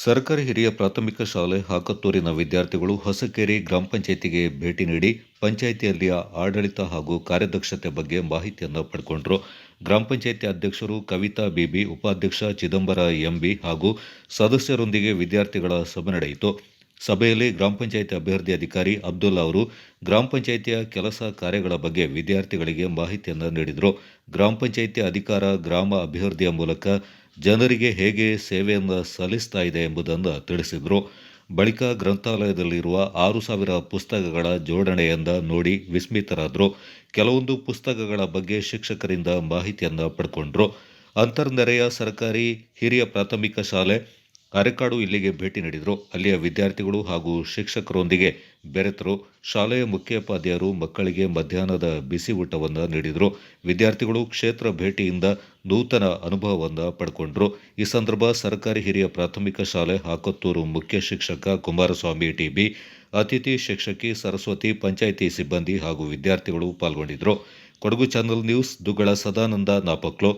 ಸರ್ಕಾರಿ ಹಿರಿಯ ಪ್ರಾಥಮಿಕ ಶಾಲೆ ಹಾಕತ್ತೂರಿನ ವಿದ್ಯಾರ್ಥಿಗಳು ಹೊಸಕೇರಿ ಗ್ರಾಮ ಪಂಚಾಯಿತಿಗೆ ಭೇಟಿ ನೀಡಿ ಪಂಚಾಯಿತಿಯಲ್ಲಿಯ ಆಡಳಿತ ಹಾಗೂ ಕಾರ್ಯದಕ್ಷತೆ ಬಗ್ಗೆ ಮಾಹಿತಿಯನ್ನು ಪಡೆಕೊಂಡರು. ಗ್ರಾಮ ಪಂಚಾಯಿತಿ ಅಧ್ಯಕ್ಷರು ಕವಿತಾ ಬಿಬಿ, ಉಪಾಧ್ಯಕ್ಷ ಚಿದಂಬರ ಎಂಬಿ ಹಾಗೂ ಸದಸ್ಯರೊಂದಿಗೆ ವಿದ್ಯಾರ್ಥಿಗಳ ಸಭೆ ನಡೆಯಿತು. ಸಭೆಯಲ್ಲಿ ಗ್ರಾಮ ಪಂಚಾಯಿತಿ ಅಭಿವೃದ್ಧಿ ಅಧಿಕಾರಿ ಅಬ್ದುಲ್ಲಾ ಅವರು ಗ್ರಾಮ ಪಂಚಾಯಿತಿಯ ಕೆಲಸ ಕಾರ್ಯಗಳ ಬಗ್ಗೆ ವಿದ್ಯಾರ್ಥಿಗಳಿಗೆ ಮಾಹಿತಿಯನ್ನು ನೀಡಿದರು. ಗ್ರಾಮ ಪಂಚಾಯಿತಿ ಅಧಿಕಾರ ಗ್ರಾಮ ಅಭಿವೃದ್ಧಿಯ ಮೂಲಕ ಜನರಿಗೆ ಹೇಗೆ ಸೇವೆಯನ್ನು ಸಲ್ಲಿಸ್ತಾ ಇದೆ ಎಂಬುದನ್ನು ತಿಳಿಸಿದರು. ಬಳಿಕ ಗ್ರಂಥಾಲಯದಲ್ಲಿರುವ 6,000 ಪುಸ್ತಕಗಳ ಜೋಡಣೆಯಿಂದ ನೋಡಿ ವಿಸ್ಮಿತರಾದರು. ಕೆಲವೊಂದು ಪುಸ್ತಕಗಳ ಬಗ್ಗೆ ಶಿಕ್ಷಕರಿಂದ ಮಾಹಿತಿಯನ್ನು ಪಡ್ಕೊಂಡ್ರು. ಅಂತರ್ನೆರೆಯ ಸರ್ಕಾರಿ ಹಿರಿಯ ಪ್ರಾಥಮಿಕ ಶಾಲೆ ಅರೆಕಾಡು ಇಲ್ಲಿಗೆ ಭೇಟಿ ನೀಡಿದರು. ಅಲ್ಲಿಯ ವಿದ್ಯಾರ್ಥಿಗಳು ಹಾಗೂ ಶಿಕ್ಷಕರೊಂದಿಗೆ ಬೆರೆತರು. ಶಾಲೆಯ ಮುಖ್ಯೋಪಾಧ್ಯಾಯರು ಮಕ್ಕಳಿಗೆ ಮಧ್ಯಾಹ್ನದ ಬಿಸಿ ಊಟವನ್ನು ನೀಡಿದರು. ವಿದ್ಯಾರ್ಥಿಗಳು ಕ್ಷೇತ್ರ ಭೇಟಿಯಿಂದ ನೂತನ ಅನುಭವವನ್ನು ಪಡ್ಕೊಂಡ್ರು. ಈ ಸಂದರ್ಭ ಸರ್ಕಾರಿ ಹಿರಿಯ ಪ್ರಾಥಮಿಕ ಶಾಲೆ ಹಾಕತ್ತೂರು ಮುಖ್ಯ ಶಿಕ್ಷಕ ಕುಮಾರಸ್ವಾಮಿ ಟಿಬಿ, ಅತಿಥಿ ಶಿಕ್ಷಕಿ ಸರಸ್ವತಿ, ಪಂಚಾಯಿತಿ ಸಿಬ್ಬಂದಿ ಹಾಗೂ ವಿದ್ಯಾರ್ಥಿಗಳು ಪಾಲ್ಗೊಂಡಿದ್ದರು. Kodagu channel news, Duggala Sadananda Napoklu.